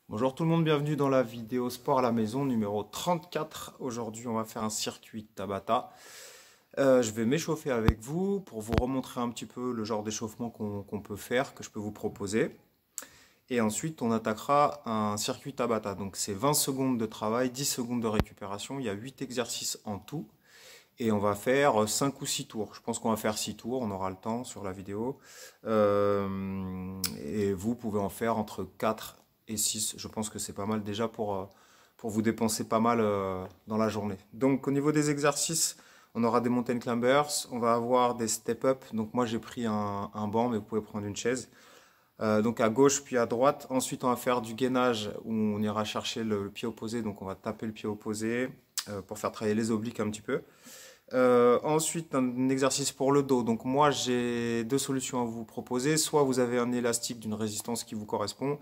Bonjour tout le monde, bienvenue dans la vidéo sport à la maison numéro 34. Aujourd'hui, on va faire un circuit Tabata. Je vais m'échauffer avec vous pour vous remontrer un petit peu le genre d'échauffement qu'on peut faire, que je peux vous proposer. Et ensuite, on attaquera un circuit Tabata. Donc, c'est 20 secondes de travail, 10 secondes de récupération. Il y a 8 exercices en tout. Et on va faire 5 ou 6 tours. Je pense qu'on va faire 6 tours, on aura le temps sur la vidéo. Et vous pouvez en faire entre 4 et 6. Je pense que c'est pas mal déjà pour vous dépenser pas mal dans la journée. Donc au niveau des exercices, on aura des mountain climbers, on va avoir des step-up. Donc moi j'ai pris un banc, mais vous pouvez prendre une chaise. Donc à gauche puis à droite. Ensuite on va faire du gainage où on ira chercher le pied opposé. Donc on va taper le pied opposé pour faire travailler les obliques un petit peu. Ensuite, un exercice pour le dos. Donc moi, j'ai deux solutions à vous proposer. Soit vous avez un élastique d'une résistance qui vous correspond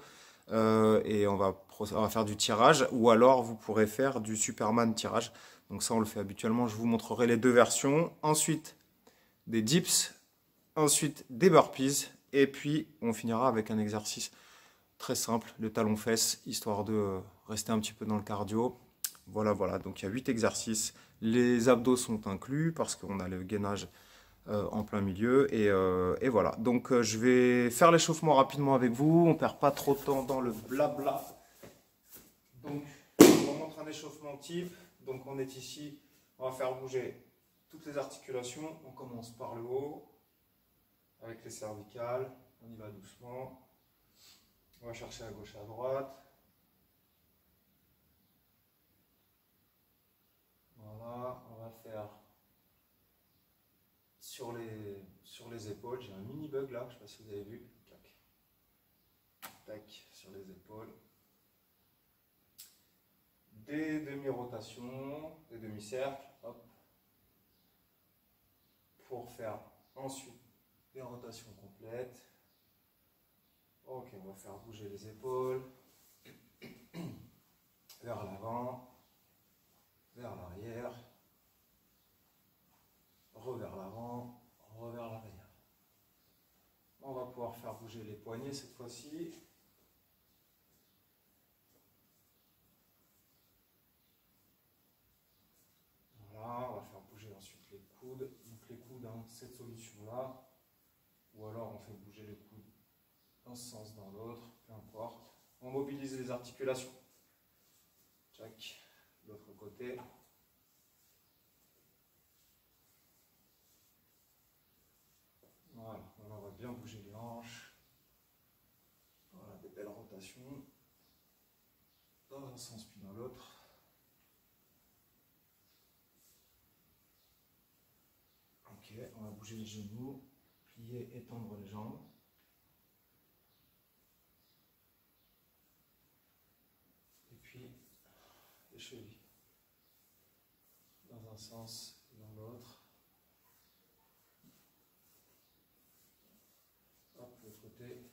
et on va faire du tirage. Ou alors, vous pourrez faire du Superman tirage. Donc ça, on le fait habituellement. Je vous montrerai les deux versions. Ensuite, des dips. Ensuite, des burpees. Et puis, on finira avec un exercice très simple, le talon-fesse, histoire de rester un petit peu dans le cardio. Voilà, voilà. Donc il y a 8 exercices. Les abdos sont inclus parce qu'on a le gainage en plein milieu. Et voilà. Donc je vais faire l'échauffement rapidement avec vous. On ne perd pas trop de temps dans le blabla. Donc je vous montre un échauffement type. Donc on est ici. On va faire bouger toutes les articulations. On commence par le haut avec les cervicales. On y va doucement. On va chercher à gauche, à droite. Voilà, on va faire sur les épaules. J'ai un mini bug là, je ne sais pas si vous avez vu. Tac, tac, sur les épaules. Des demi-rotations, des demi-cercles, hop, pour faire ensuite des rotations complètes. Ok, on va faire bouger les épaules vers l'avant, vers l'arrière, revers l'avant, revers l'arrière. On va pouvoir faire bouger les poignets cette fois-ci. Voilà, on va faire bouger ensuite les coudes. Donc les coudes dans cette solution-là. Ou alors on fait bouger les coudes dans ce sens, dans l'autre, peu importe. On mobilise les articulations. Tac, l'autre côté. Voilà, on va bien bouger les hanches. Voilà, des belles rotations. Dans un sens puis dans l'autre. Ok, on va bouger les genoux, plier, étendre les jambes. Et puis les chevilles. Dans un sens et dans l'autre. Hop, l'autre côté.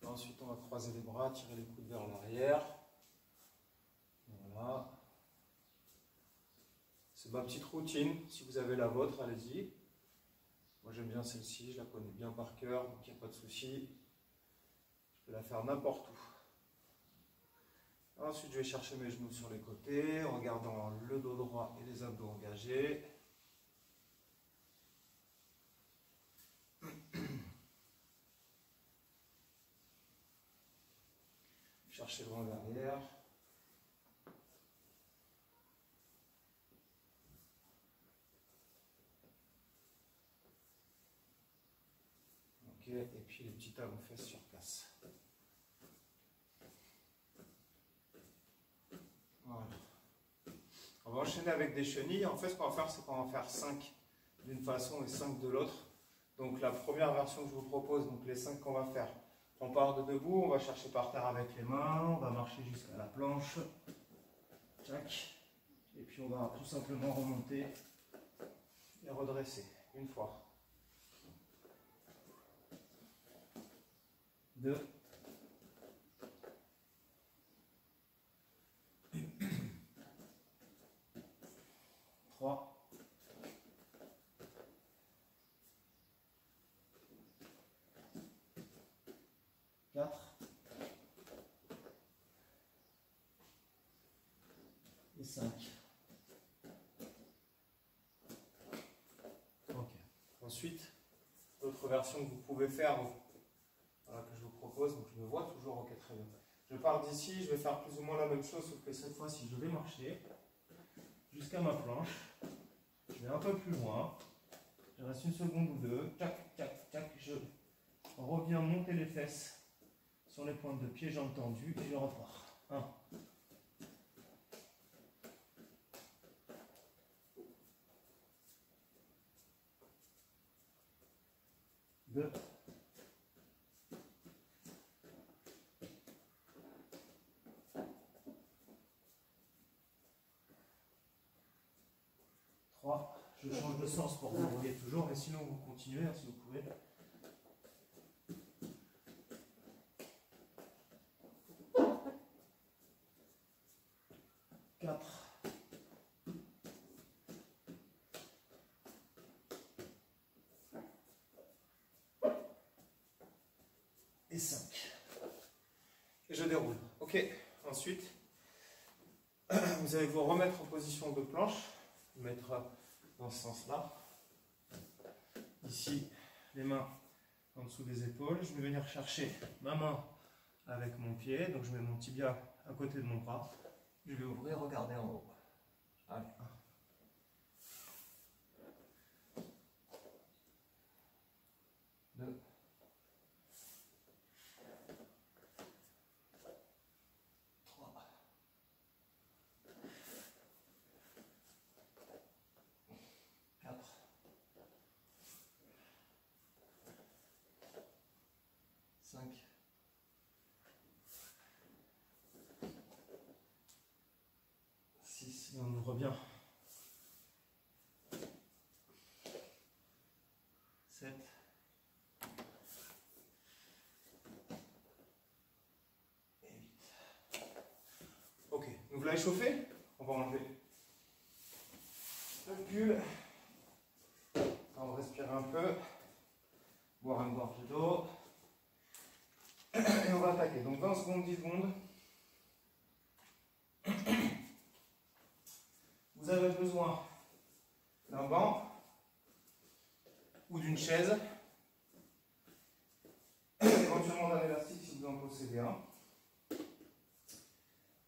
Ensuite, on va croiser les bras, tirer les coudes vers l'arrière. Voilà. C'est ma petite routine. Si vous avez la vôtre, allez-y. Moi, j'aime bien celle-ci. Je la connais bien par cœur, donc il n'y a pas de souci. Je peux la faire n'importe où. Ensuite, je vais chercher mes genoux sur les côtés, en gardant le dos droit et les abdos engagés. Chercher loin derrière. Ok, et puis les petits talons fesses sur place. Voilà. On va enchaîner avec des chenilles. En fait, ce qu'on va faire, c'est qu'on va faire 5 d'une façon et 5 de l'autre. Donc la première version que je vous propose, donc les 5 qu'on va faire. On part de debout, on va chercher par terre avec les mains, on va marcher jusqu'à la planche. Tac. Et puis on va tout simplement remonter et redresser. Une fois. 2. 3. et 5. Ok. Ensuite, l'autre version que vous pouvez faire, voilà, que je vous propose, donc je me vois toujours, ok, très bien. Je pars d'ici, je vais faire plus ou moins la même chose, sauf que cette fois-ci, je vais marcher jusqu'à ma planche. Je vais un peu plus loin. Je reste une seconde ou deux. Tac, tac, tac. Je reviens monter les fesses sur les pointes de pied, jambes tendues, et je repars. 1. 2. 3. Je change de sens pour que vous voyez toujours, mais sinon vous continuez, si vous pouvez. 4. Et 5. Et je déroule. Ok, ensuite, vous allez vous remettre en position de planche, vous mettre dans ce sens-là. Ici, les mains en dessous des épaules. Je vais venir chercher ma main avec mon pied. Donc je mets mon tibia à côté de mon bras. Je vais ouvrir, regarder en haut. Allez, 1. 2. 3. 4. 5. 6. Et on ouvre bien. 7. Et 8. Ok, donc vous l'avez chauffé. On va enlever le pull. On va respirer un peu. Boire une gorgée d'eau. Et on va attaquer. Donc 20 secondes, 10 secondes. Vous avez besoin d'un banc ou d'une chaise, éventuellement d'un élastique si vous en possédez un.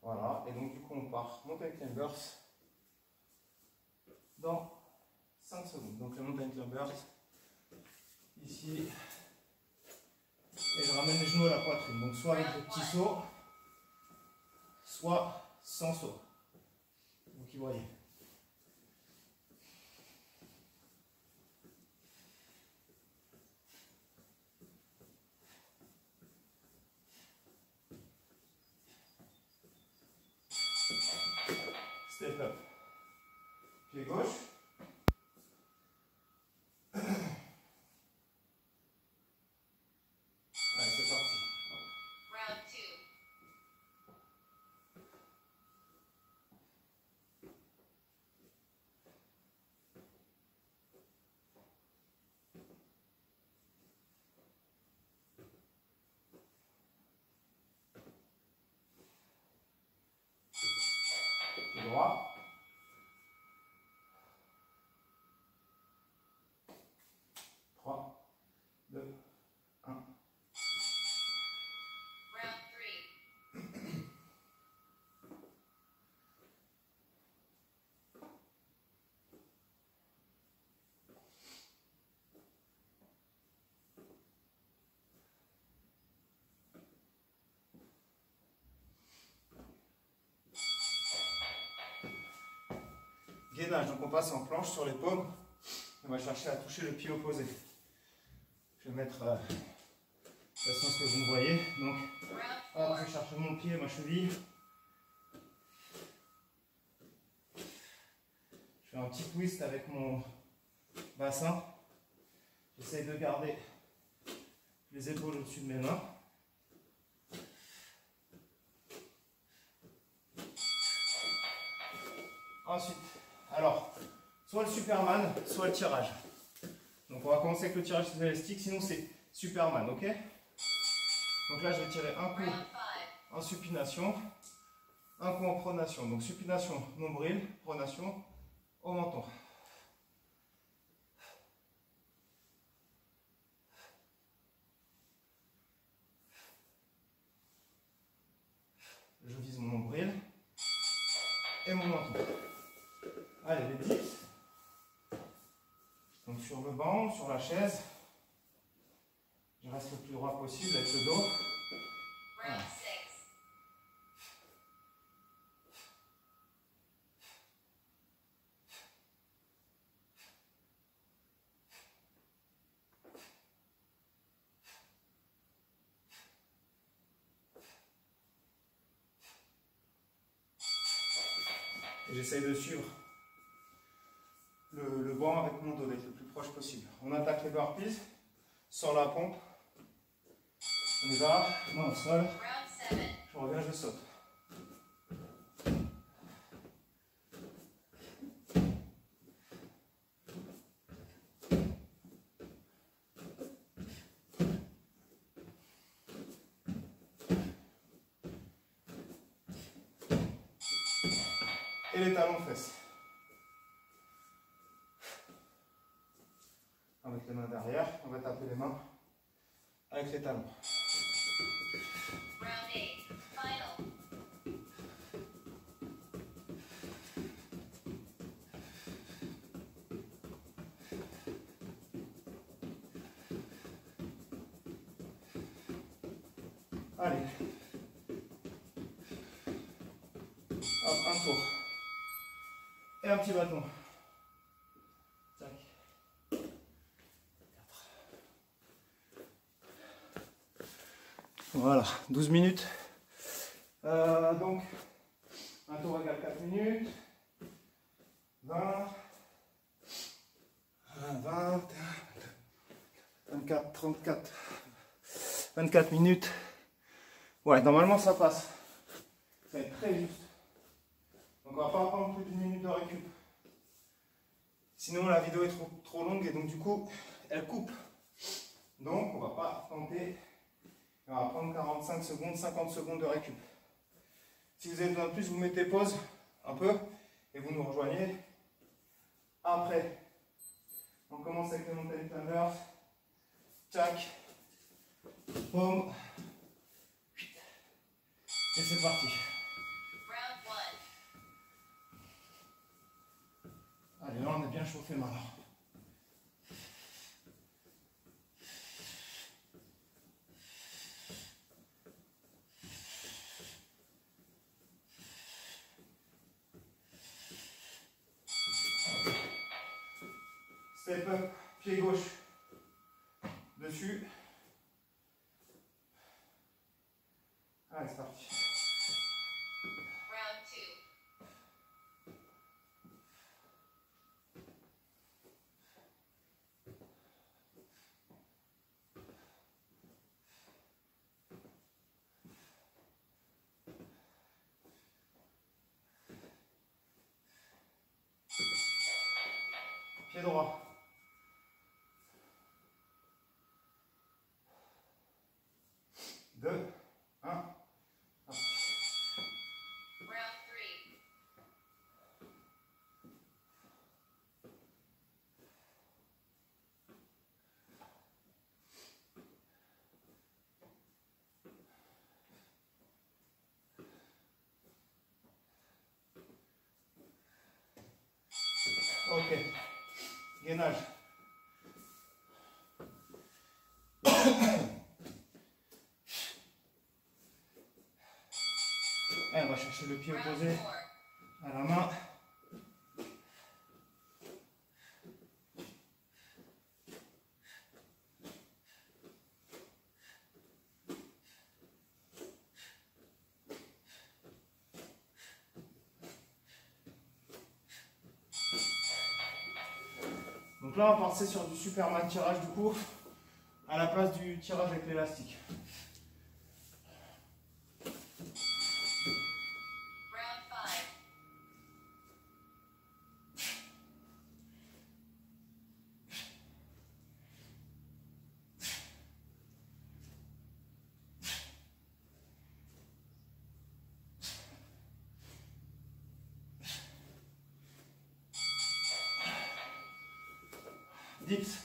Voilà, et donc du coup on part mountain climbers dans 5 secondes. Donc le mountain climbers, ici, et je ramène les genoux à la poitrine. Donc soit avec le petit saut, soit sans saut. Donc vous voyez. Step up. Pied gauche. Allez, c'est parti. Round 2. Pied droit. 3, 2, 1. Round 3. Gainage, donc on passe en planche sur les paumes. On va chercher à toucher le pied opposé. Je vais mettre de façon à ce que vous me voyez. Donc, hop, je cherche mon pied, ma cheville. Je fais un petit twist avec mon bassin. J'essaye de garder les épaules au-dessus de mes mains. Ensuite, alors, soit le Superman, soit le tirage. Donc on va commencer avec le tirage sur élastique, sinon c'est Superman, ok? Donc là je vais tirer un coup Round 5. en supination. Un coup en pronation. Donc supination, nombril, pronation au menton. Je vise mon nombril et mon menton. Allez, les dips. Donc sur le banc, sur la chaise, je reste le plus droit possible avec le dos. Voilà. Round 6. Et j'essaye de suivre le banc avec mon dos, d'être le plus proche possible. On attaque les burpees sans la pompe. On y va, main au sol. Round 7. Je reviens, je saute. Et les talons fesses. Avec les mains derrière, on va taper les mains avec les talons. Round 8. Final. Allez. Hop, un tour. Et un petit bâton. Tac. 4. Voilà, 12 minutes. Donc, un tour égale 4 minutes. 20, 20, 24, 34, 24 minutes. Ouais, normalement ça passe. Ça va être très juste. Donc on va pas prendre plus d'une minute de récup. Sinon la vidéo est trop longue et donc du coup elle coupe. Donc on va pas tenter. On va prendre 45 secondes, 50 secondes de récup. Si vous avez besoin de plus, vous mettez pause un peu et vous nous rejoignez après. On commence avec les mountain climbers. Tac. Boum. Et c'est parti. Round 1. Allez, là on est bien chauffé maintenant. Step up, pied gauche dessus. Allez, c'est parti. Round 2. Pied droit. Deux, un. Round 3. Ok. Gainage. Allez, on va chercher le pied Round opposé 4. à la main. Donc là, on va passer sur du Superman tirage du coup, à la place du tirage avec l'élastique. Round 5. dips.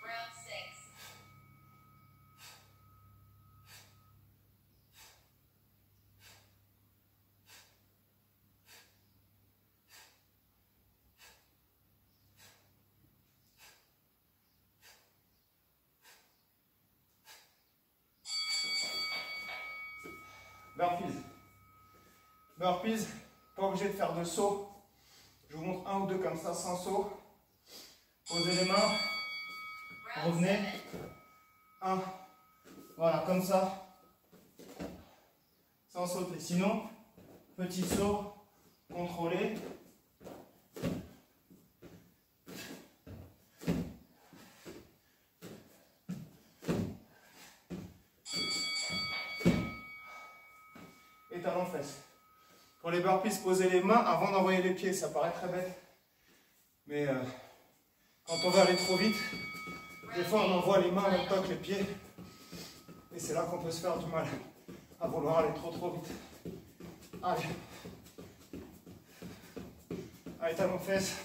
Round 6. Burpees. Burpees, pas obligé de faire de saut. Je vous montre un ou deux comme ça, sans saut. Posez les mains, Round revenez. 7. 1, voilà, comme ça. Sans sauter. Sinon, petit saut, contrôlé. Et talons fesses. Pour les burpees, posez les mains avant d'envoyer les pieds. Ça paraît très bête. Mais quand on veut aller trop vite, des fois on envoie les mains en même temps que les pieds. Et c'est là qu'on peut se faire du mal à vouloir aller trop vite. Allez. Allez, talons fesses.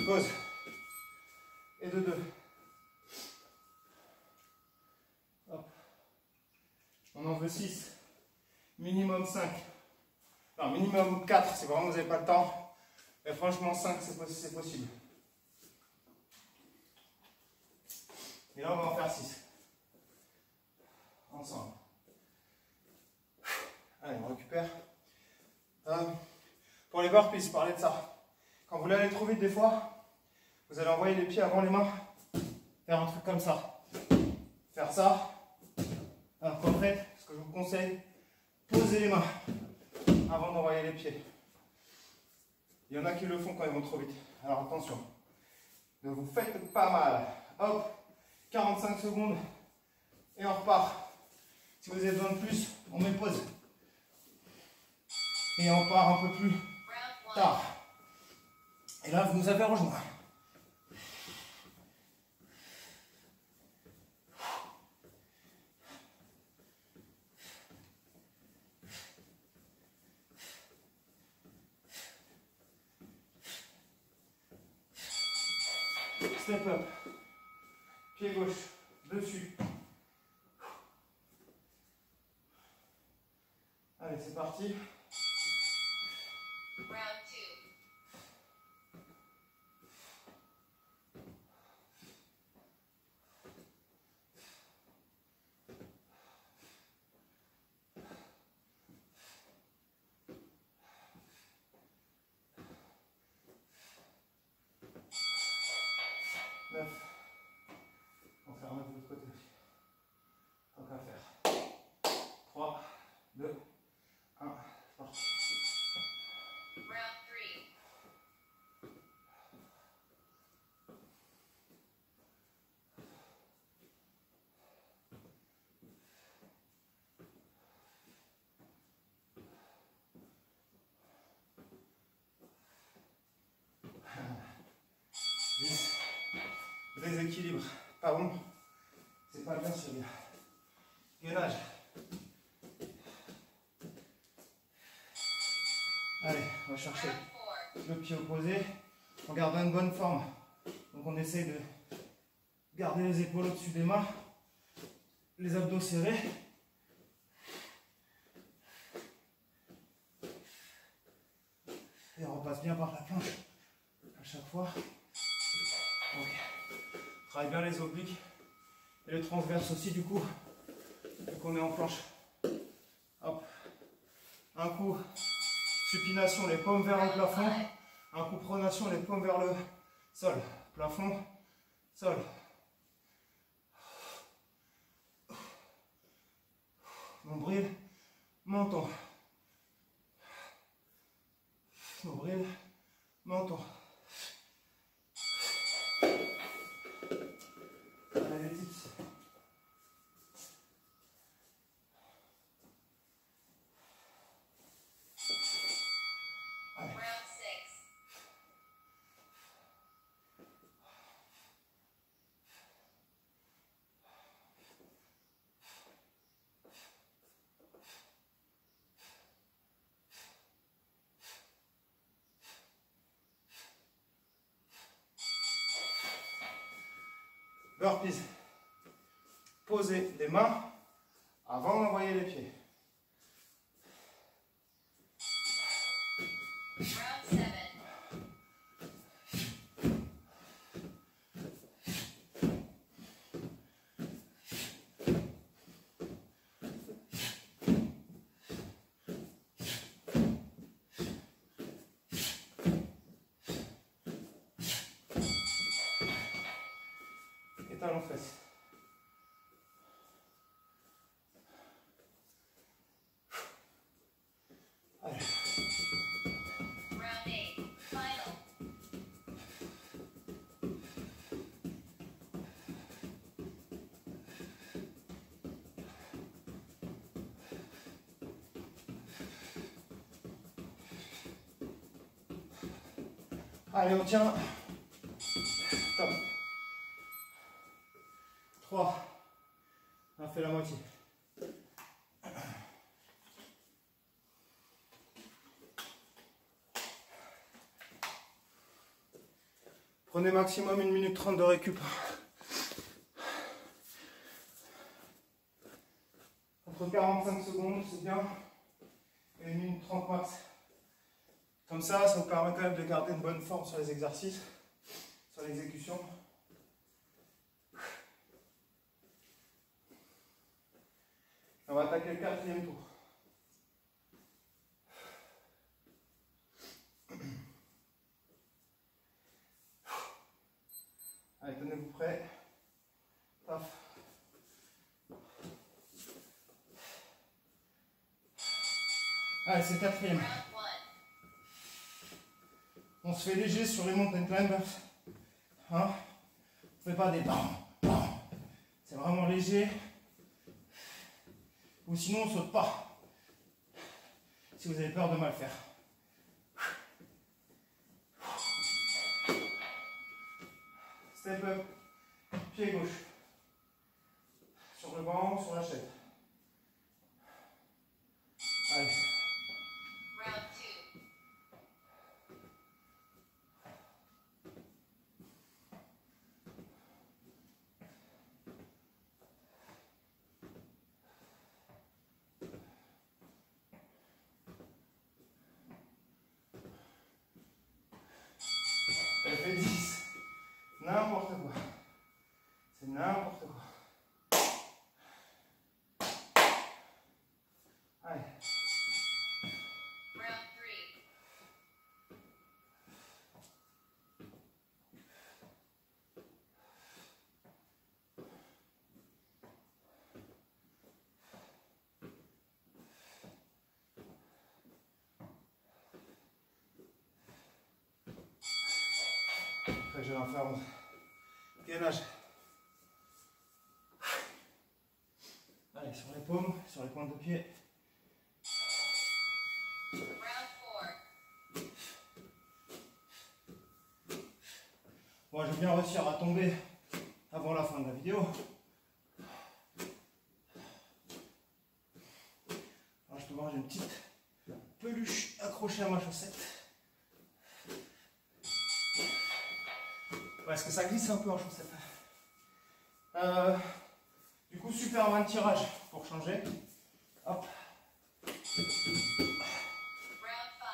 Pause. Et de 2. Hop. On en veut 6. Minimum 5. Non, minimum 4 si vraiment vous n'avez pas le temps. Mais franchement, 5 c'est possible. Et là, on va en faire 6. Ensemble. Allez, on récupère. Pour les burpees, parlez de ça. Quand vous voulez aller trop vite des fois, vous allez envoyer les pieds avant les mains. Faire un truc comme ça. Faire ça. Alors qu'en fait, ce que je vous conseille, posez les mains avant d'envoyer les pieds. Il y en a qui le font quand ils vont trop vite. Alors attention. Ne vous faites pas mal. Hop. 45 secondes. Et on repart. Si vous avez besoin de plus, on met pause. Et on part un peu plus Round 1. tard. Et là, vous nous avez rejoint. Step up. Pied gauche. Dessus. Allez, c'est parti. Round 2. Neuf. On va faire un de l'autre côté aussi. Tant qu'à faire. 3, 2, 1. Parti. Round 3. Déséquilibre. Pas bon. C'est pas bien, c'est bien. Gainage. Allez, on va chercher Round 4. le pied opposé en gardant une bonne forme. Donc on essaye de garder les épaules au-dessus des mains, les abdos serrés. Et on repasse bien par la planche à chaque fois. Ok. Travaille bien les obliques et les transverses aussi du coup, vu qu'on est en planche. Hop. Un coup, supination, les paumes vers le plafond. Un coup, pronation, les paumes vers le sol. Plafond, sol. Nombril, menton. Nombril, menton. Allez, les tips. Allez. Round 6. burpees. Posez les mains avant d'envoyer les pieds. Round 7. Et talons fesses. Allez. Round 8. Final. Allez, on tient. Top. 3. On a fait la moitié. Prenez maximum 1 minute 30 de récup. Entre 45 secondes, c'est bien. Et 1 minute 30 max. Comme ça vous permet quand même de garder une bonne forme sur les exercices, sur l'exécution. On va attaquer le 4e tour. Allez, tenez-vous prêts. Paf. Allez, c'est le 4e. Round 1. On se fait léger sur les mountain climbers. Hein? On ne fait pas des bam, bam. C'est vraiment léger. Ou sinon on ne saute pas. Si vous avez peur de mal faire. Step up. Pied gauche. Sur le banc, sur la chaise. Allez. Round 2. Elle fait 10. N'importe quoi. C'est n'importe quoi. Allez. Round 3. Après, je vais en faire 11. Gainage. Allez, sur les paumes, sur les pointes de pied. Round 4. Moi, je vais bien réussir à tomber avant la fin de la vidéo. Alors, je peux voir, j'ai une petite peluche accrochée à ma chaussette. Parce que ça glisse un peu en chaussette. Du coup, Superman tirage pour changer. Hop. Round 5.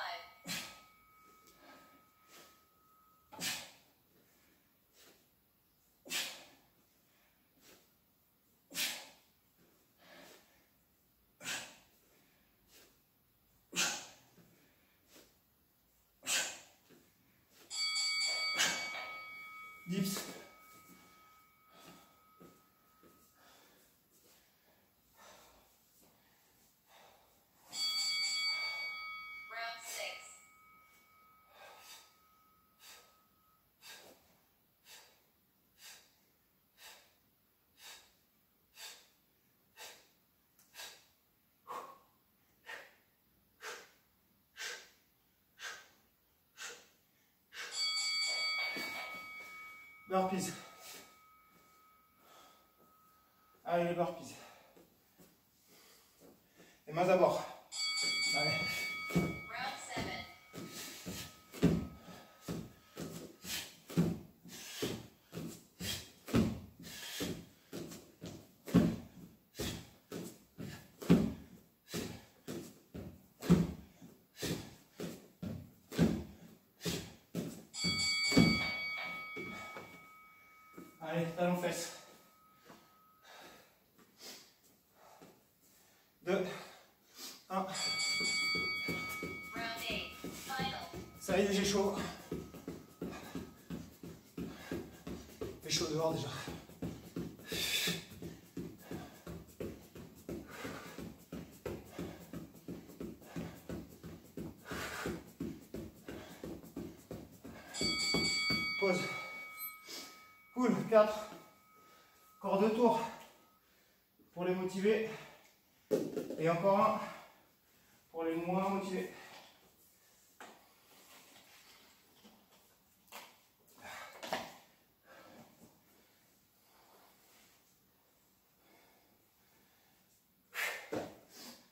Dips. Round 6. Burpees. Allez, les burpees. Les mains à bord. Allez. Round 7. Allez, talon fesses. 2, 1. Round 8. Final. Ça y est, j'ai chaud. J'ai chaud dehors déjà. Pause. Cool. 4. Encore 2 tours pour les motivés. Et encore un pour les moins motivés.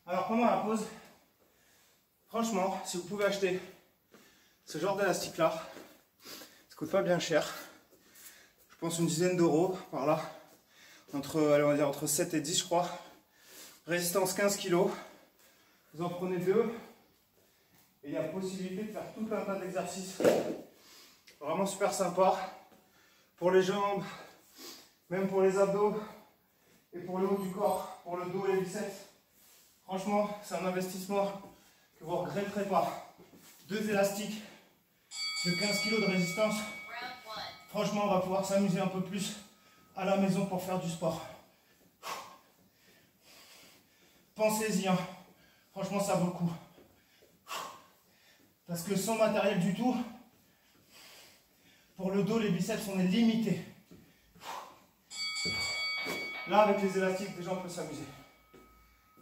Alors pendant la pause, franchement, si vous pouvez acheter ce genre d'élastique là, ça coûte pas bien cher. Je pense une dizaine d'euros par là. Allez, on va dire entre 7 et 10 je crois. Résistance 15 kg. Vous en prenez 2. Et il y a possibilité de faire tout un tas d'exercices. Vraiment super sympa. Pour les jambes, même pour les abdos et pour le haut du corps, pour le dos et les biceps. Franchement, c'est un investissement que vous ne regretterez pas. 2 élastiques de 15 kg de résistance. Round 1. Franchement, on va pouvoir s'amuser un peu plus à la maison pour faire du sport. Pensez-y, hein. Franchement, ça vaut le coup. Parce que sans matériel du tout, pour le dos, les biceps, on est limité. Là, avec les élastiques, déjà, on peut s'amuser.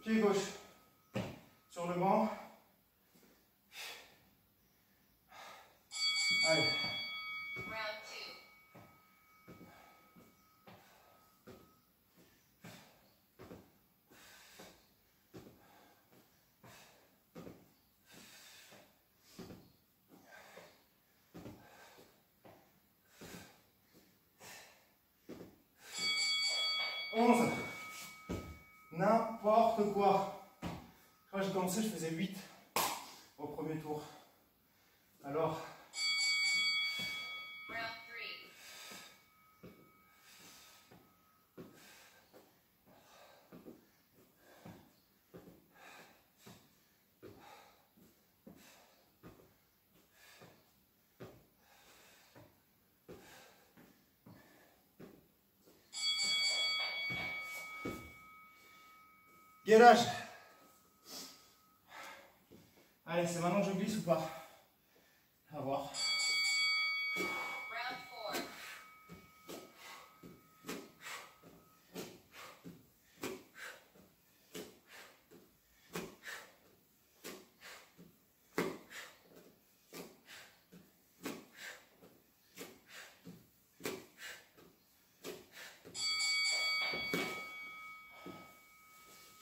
Pied gauche sur le banc. Allez. Round 11. N'importe quoi. Quand j'ai commencé, je faisais 8 au premier tour. Alors, Round 3. gainage. Allez, c'est maintenant que je glisse ou pas? À voir. Round 4.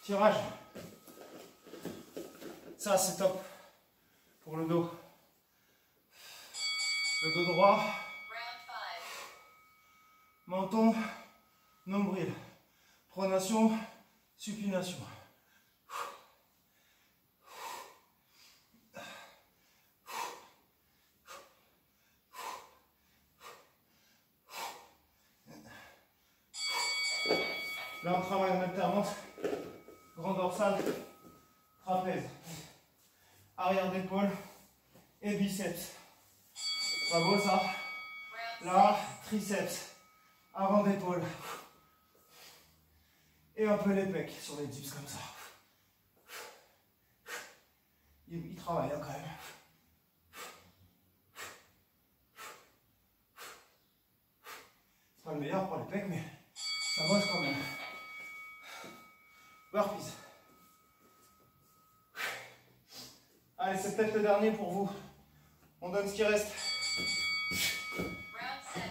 Tirage. Ça, c'est top pour le dos. Le dos droit, Round 5. menton, nombril. Pronation, supination. Là, on travaille en alternance. Grand dorsal, trapèze, arrière d'épaule et biceps. Pas beau ça? Round Là, triceps, avant d'épaule. Et un peu les pecs sur les dips comme ça. Il travaille hein, quand même. C'est pas le meilleur pour les pecs, mais ça bosse quand même. Burpees. Allez, c'est peut-être le dernier pour vous. On donne ce qui reste. Round 7.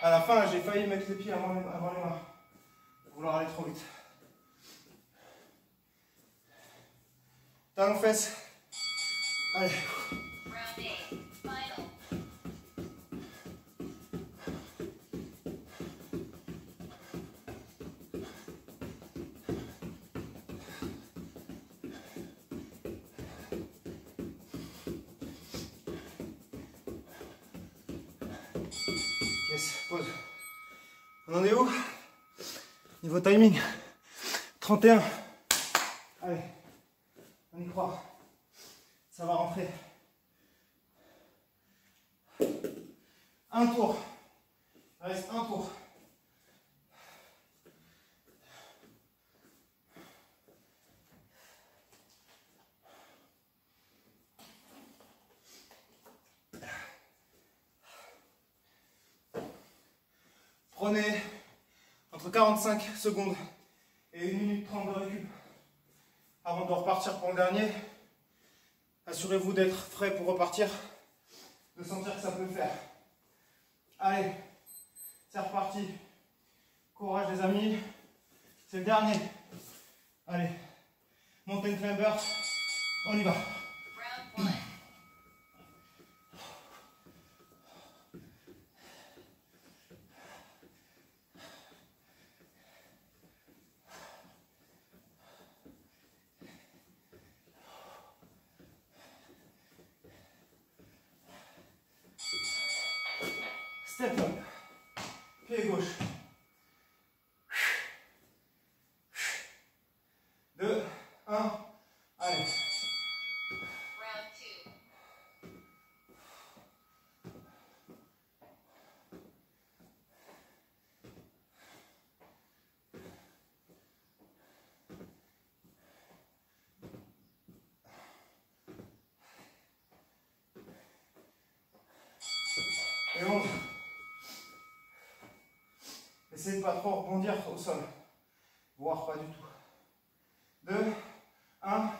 À la fin, j'ai failli mettre les pieds avant les mains. Vouloir aller trop vite. Talons fesses. Allez. Round 8. Final. Pause. On en est où? Niveau timing. 31. Allez. On y croit. Ça va rentrer. Un tour. Il reste un tour. Prenez entre 45 secondes et 1 minute 30 de récup avant de repartir pour le dernier. Assurez-vous d'être frais pour repartir, de sentir que ça peut le faire. Allez, c'est reparti. Courage les amis, c'est le dernier. Allez, mountain climbers, on y va. Round 1. Step up. Pied gauche. 2, 1, allez. Round 2. 11. Essayez de pas trop rebondir au sol, voire pas du tout. 2, 1. Round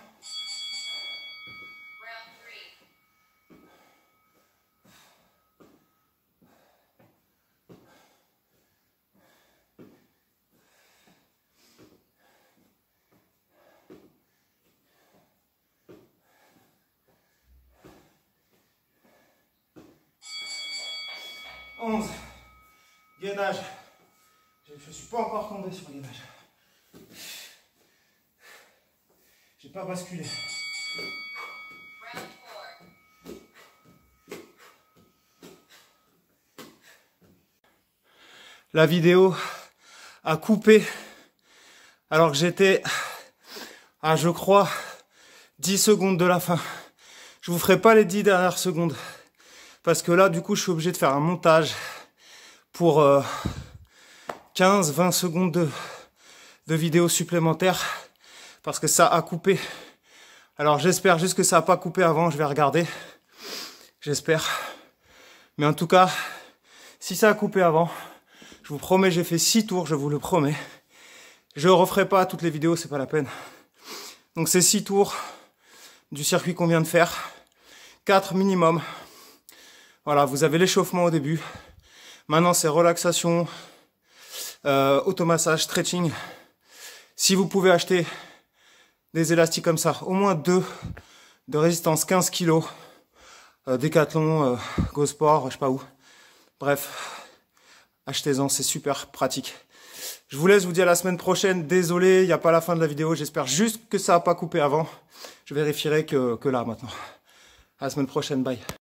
3. 11. Gainage. Je ne suis pas encore tombé sur le gainage. J'ai pas basculé. Round 4. La vidéo a coupé alors que j'étais à, je crois, 10 secondes de la fin. Je vous ferai pas les 10 dernières secondes parce que là, du coup, je suis obligé de faire un montage pour 15-20 secondes de vidéo supplémentaire parce que ça a coupé. Alors, j'espère juste que ça n'a pas coupé avant. Je vais regarder. J'espère. Mais en tout cas, si ça a coupé avant, je vous promets, j'ai fait 6 tours, je vous le promets. Je referai pas toutes les vidéos, c'est pas la peine. Donc c'est 6 tours du circuit qu'on vient de faire. 4 minimum. Voilà, vous avez l'échauffement au début. Maintenant c'est relaxation, automassage, stretching. Si vous pouvez acheter des élastiques comme ça, au moins 2 de résistance 15 kg. Decathlon, Go Sport, je sais pas où. Bref, achetez-en, c'est super pratique. Je vous laisse, vous dire à la semaine prochaine. Désolé, il n'y a pas la fin de la vidéo. J'espère juste que ça n'a pas coupé avant. Je vérifierai que là maintenant. À la semaine prochaine, bye.